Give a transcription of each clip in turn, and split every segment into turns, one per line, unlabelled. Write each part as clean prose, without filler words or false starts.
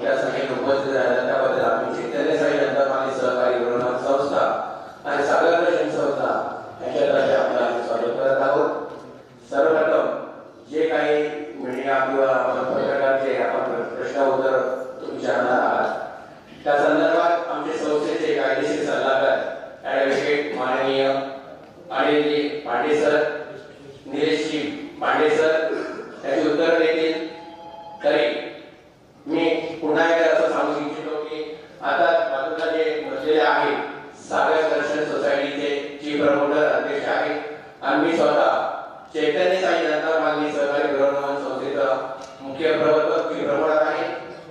त्यासाठी उपस्थित राहिला त्याबद्दल आम्ही चैतन्य साई जनता मागणी सहकारी गृहनिर्माण संस्था आणि सागर शिक्षण संस्था यांच्यातर्फे आपलं स्वागत करत आहोत। सर्वप्रथम जे काही मीडिया किंवा पत्रकारांचे आपण प्रश्न उत्तर विचारणार आहात त्या संदर्भात आमचे संस्थेचे कायदेशीर सल्लागार ॲडव्होकेट माननीय अनिलजी पांडे सर, निलेशजी पांडे सर याची उत्तर देतील। तरी मी पुन्हा एकदा असं सांगू इच्छितो की आता बाजूला जे बसलेले आहेत सागर दर्शन सोसायटीचे चीफ प्रमोटर अध्यक्ष आहेत आणि मी स्वतः चैतन्य साई जनता मागणी सहकारी गृहनिर्माण संस्थेचा मुख्य प्रवर्तक की प्रमोटर आहे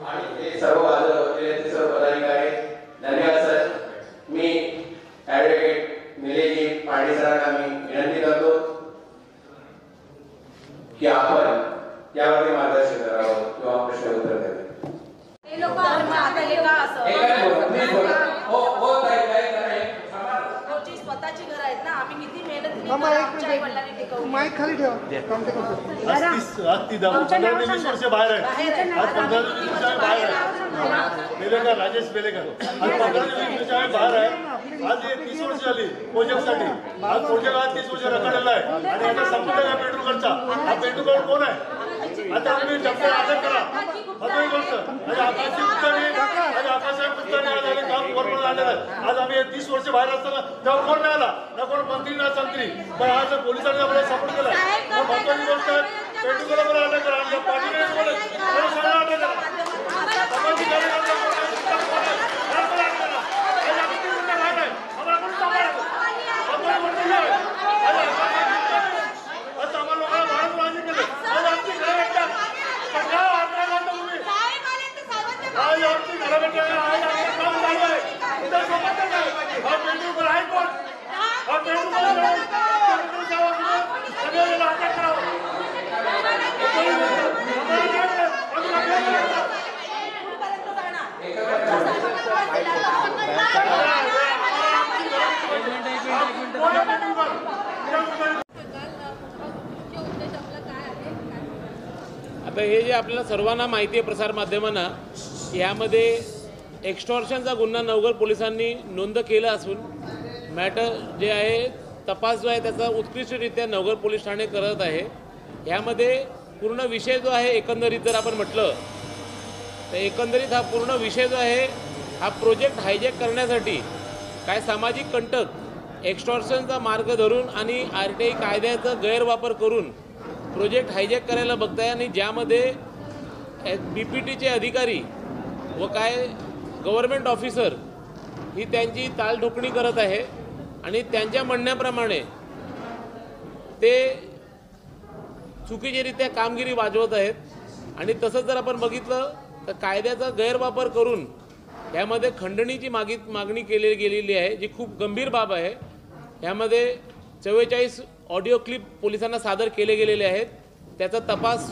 आणि ते सर्व बाजूला बसलेले ते सर्व पदाधिकारी आहेत। धन्यवाद सर। मी ॲडव्होकेट निलेशजी पांडे सरांना मी विनंती करतो की आपण यावरती मार्गदर्शन करावं किंवा प्रश्न उत्तर द्यावे।
स्वतःची घर आहेत ना, आम्ही किती मेहनत आमच्या आई वडिलांनी टिकवली।
माईक खाली ठेवा।
राजेश बेलेकर आज 15 बाहेर आहे। आज 30 वर्ष झाली प्रोजेक्टसाठी। आज प्रोजेक्ट आज 30 वर्ष रखडलेला आहे आणि आता संपूर्ण या पेट्रोलचा हा पेट्रोल कोण आहे? आता आम्ही डॉक्टर अटक करा हतोय गोष्ट आणि आकाशी पुस्तकाने आणि आकाशात पुस्तकाने आज आम्ही काम करून आलेलं आहे। आज आम्ही 30 वर्ष बाहेर असताना तेव्हा कोण नाही आला ना, कोण मंत्री ना संत्री, पण आज पोलिसांनी आपल्याला सपोर्ट केला। महत्वाची गोष्ट आहे पेट्रोलवर अटक करा आणि पाटील अटक करा।
आता हे जे आपल्याला सर्वांना माहिती आहे प्रसार माध्यमांना, यामध्ये एक्स्टॉर्शनचा गुन्हा नवघर पोलिसांनी नोंद केला असून मॅटर जे आहे तपास जो आहे त्याचा उत्कृष्टरित्या नवघर पोलीस ठाणे करत आहे। यामध्ये पूर्ण विषय जो आहे एकंदरीत जर आपण म्हटलं तर एकंदरीत हा पूर्ण विषय जो आहे हा प्रोजेक्ट हायजॅक करण्यासाठी काय सामाजिक कंटक एक्स्टॉर्शनचा मार्ग धरून आणि RTI कायद्याचा गैरवापर करून प्रोजेक्ट हायजॅक करायला बघताय आणि ज्यामध्ये BPTचे अधिकारी व काय गव्हर्नमेंट ऑफिसर ही त्यांची तालढोकणी करत आहे आणि त्यांच्या म्हणण्याप्रमाणे ते चुकीचेरित्या कामगिरी वाजवत आहेत। आणि तसंच जर आपण बघितलं तर कायद्याचा गैरवापर करून यामध्ये खंडणीची मागणी केली गेलेली आहे, जी खूप गंभीर बाब आहे। यामध्ये 44 ऑडिओ क्लिप पोलिसांना सादर केले गेलेले आहेत। त्याचा तपास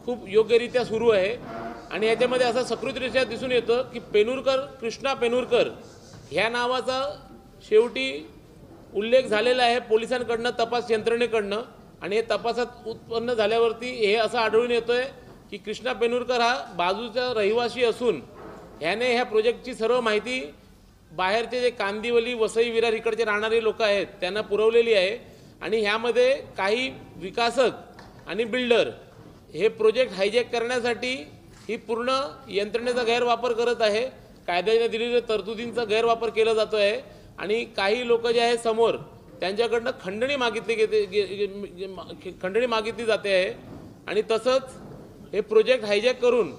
खूप योग्यरित्या सुरू आहे आणि याच्यामध्ये असं सकृतरित्या दिसून येतं की कृष्णा पेनुरकर ह्या नावाचा शेवटी उल्लेख झालेला आहे पोलिसांकडनं, तपास यंत्रणेकडनं। आणि हे तपासात उत्पन्न झाल्यावरती हे असं आढळून येतोय की कृष्णा पेनुरकर हा बाजूचा रहिवासी असून ह्याने ह्या प्रोजेक्टची सर्व माहिती बाहेरचे जे कांदिवली, वसई, विरार इकडचे राहणारे लोक आहेत त्यांना पुरवलेली आहे। आणि ह्यामध्ये काही विकासक आणि बिल्डर हे प्रोजेक्ट हायजॅक करण्यासाठी ही पूर्ण यंत्रणेचा गैरवापर करत आहे। कायद्याने दिलेल्या तरतुदींचा गैरवापर केला जातो आहे आणि काही लोक जे आहे समोर त्यांच्याकडनं खंडणी मागितली जाते आहे। आणि तसंच हे प्रोजेक्ट हायजॅक करून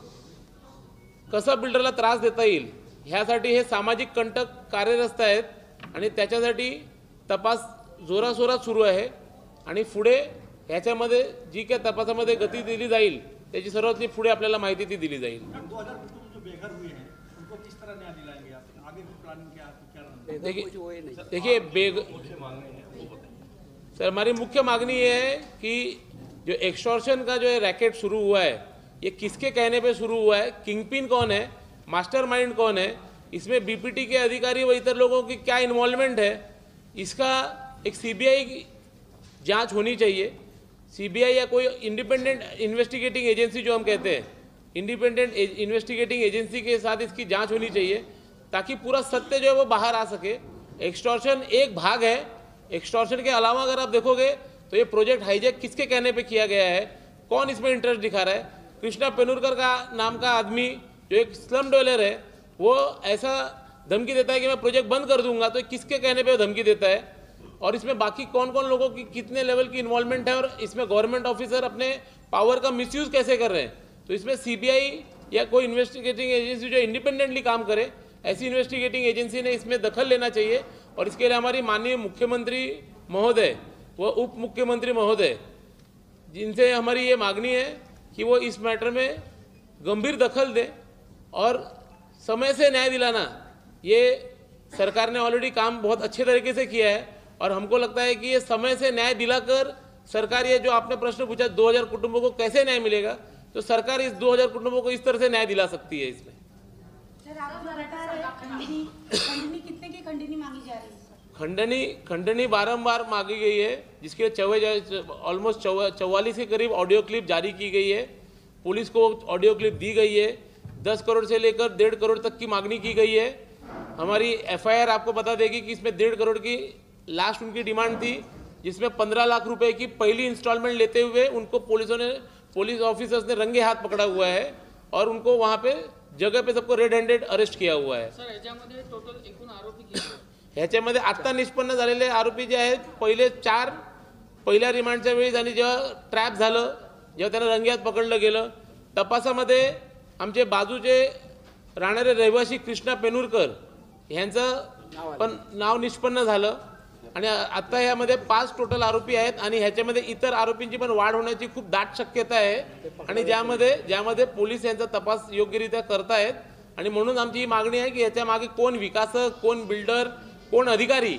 कसं बिल्डरला त्रास देता येईल ह्यासाठी हे सामाजिक कंटक कार्यरत आहेत आणि त्याच्यासाठी तपास जोराशोरात सुरू आहे। आणि पुढे ह्याच्यामध्ये जी काय तपासामध्ये गती दिली जाईल त्याची सर्वात पुढे आपल्याला माहिती ती दिली जाईल। देखिए सर, हमारी मुख्य मांगनी ये है कि जो एक्सटॉर्शन का जो रैकेट शुरू हुआ है ये किसके कहने पे शुरू हुआ है, किंगपिन कौन है, मास्टरमाइंड कौन है, इसमें BPT के अधिकारी व इतर लोगों की क्या इन्वॉल्वमेंट है, इसका एक CBI जांच होनी चाहिए। CBI या कोई इंडिपेंडेंट इन्वेस्टिगेटिंग एजेंसी जो हम कहते हैं इंडिपेंडेंट इन्वेस्टिगेटिंग एजेंसी के साथ इसकी जांच होनी चाहिए ताकि पूरा सत्य जो है वो बाहर आ सके। एक्सटॉर्शन एक भाग है, एक्सटॉर्शन के अलावा अगर आप देखोगे तो ये प्रोजेक्ट हाईजैक किसके कहने पे किया गया है, कौन इसमें इंटरेस्ट दिखा रहा है। कृष्णा पेनुरकर का नाम का आदमी जो एक स्लम डवेलर है, वो ऐसा धमकी देता है कि मैं प्रोजेक्ट बंद कर दूंगा, तो किसके कहने पे वो धमकी देता है और इसमें बाकी कौन कौन लोगों की कितने लेवल की इन्वॉल्वमेंट है और इसमें गवर्नमेंट ऑफिसर अपने पावर का मिसयूज कैसे कर रहे हैं। तो इसमें सीबीआई या कोई इन्वेस्टिगेटिंग एजेंसी जो इंडिपेंडेंटली काम करे, ऐसी इन्वेस्टिगेटिंग एजेंसी ने इसमें दखल लेना चाहिए। और इसके लिए हमारी माननीय मुख्यमंत्री महोदय व उप मुख्यमंत्री महोदय, जिनसे हमारी ये मांगनी है कि वो इस मैटर में गंभीर दखल दें और समय से न्याय दिलाना। ये सरकार ने ऑलरेडी काम बहुत अच्छे तरीके से किया है और हमको लगता है कि ये समय से न्याय दिलाकर सरकार, ये जो आपने प्रश्न पूछा 2000 कुटुंबों को कैसे न्याय मिलेगा, तो सरकार इस 2000 कुटुंबों को इस तरह से न्याय दिला सकती है। इसमें
सर आप बता रहे हैं खंडनी कितने की खंडनी मांगी जा रही है?
खंडनी बारंबार मांगी गई है, जिसके ऑलमोस्ट 44 के करीब ऑडियो क्लिप जारी की गई है। पुलिस को ऑडियो क्लिप दी गई है। 10 करोड़ से लेकर 1.5 करोड़ तक की मांगनी की गई है। हमारी एफआईआर आपको बता देगी कि इसमें 1.5 करोड़ की लास्ट उनकी डिमांड थी, जिसमें 15 लाख रुपए की पहली इंस्टॉलमेंट लेते हुए उनको पुलिस ऑफिसर्स ने रंगे हाथ पकड़ा हुआ है और उनको वहां पे जगह पे सबको रेड हँडेड अरेस्ट किया हुआ है।
सर ह्याच्यामध्ये टोटल एकूण आरोपी किती आहेत?
ह्याच्यामध्ये आत्ता निष्पन्न झालेले आरोपी जे आहेत, पहिले 4 पहिल्या रिमांडच्या वेळी आणि जेव्हा ट्रॅप झालं, जेव्हा त्यांना रंगेहात पकडलं गेलं, तपासामध्ये आमचे बाजूचे राहणारे रहिवासी कृष्णा पेनुरकर यांचं पण नाव निष्पन्न झालं आणि आता यामध्ये 5 टोटल आरोपी आहेत आणि ह्याच्यामध्ये इतर आरोपींची पण वाढ होण्याची खूप दाट शक्यता आहे आणि ज्यामध्ये पोलीस यांचा तपास योग्यरित्या करतायत। आणि म्हणून आमची ही मागणी आहे की याच्या मागे कोण विकासक, कोण बिल्डर, कोण अधिकारी,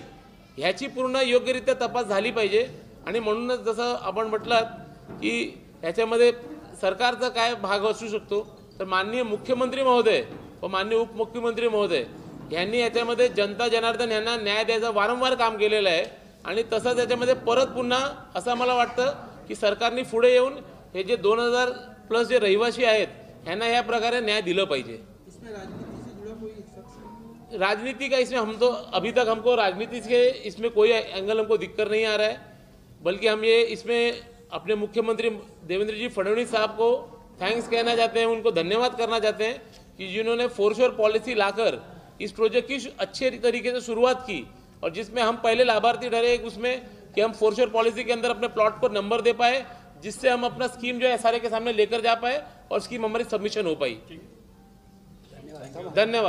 ह्याची पूर्ण योग्यरित्या तपास झाली पाहिजे। आणि म्हणूनच जसं आपण म्हटलं की ह्याच्यामध्ये सरकारचा काय भाग असू शकतो, तर माननीय मुख्यमंत्री महोदय व माननीय उपमुख्यमंत्री महोदय यांनी याच्यामध्ये जनता जनार्दन यांना न्याय द्यायचं वारंवार काम केलेलं आहे आणि तसंच याच्यामध्ये परत पुन्हा असं मला वाटतं की सरकारने पुढे येऊन हे जे 2000 प्लस जे रहिवासी आहेत यांना या प्रकारे न्याय दिलं पाहिजे।
इसमें राजनीति से जुड़ा कोई शख्स?
राजनीति का इसमें हम तो अभी तक हमको राजनीति के इसमें कोई एंगल हमको दिखकर नहीं आ रहा है, बल्कि हम ये इसमें अपने मुख्यमंत्री देवेंद्र जी फडणवीस साहब को थैंक्स कहना चाहते हैं, उनको धन्यवाद करना चाहते हैं कि जिन्होंने फोरश्योर पॉलिसी लाकर इस प्रोजेक्ट की अच्छे तरीके से शुरुआत की और जिसमें हम पहले लाभार्थी ठहरे उसमें कि हम फोरश्योर पॉलिसी के अंदर अपने प्लॉट पर नंबर दे पाए, जिससे हम अपना स्कीम जो है SRA के सामने लेकर जा पाए और स्कीम हमारी सबमिशन हो पाई। धन्यवाद।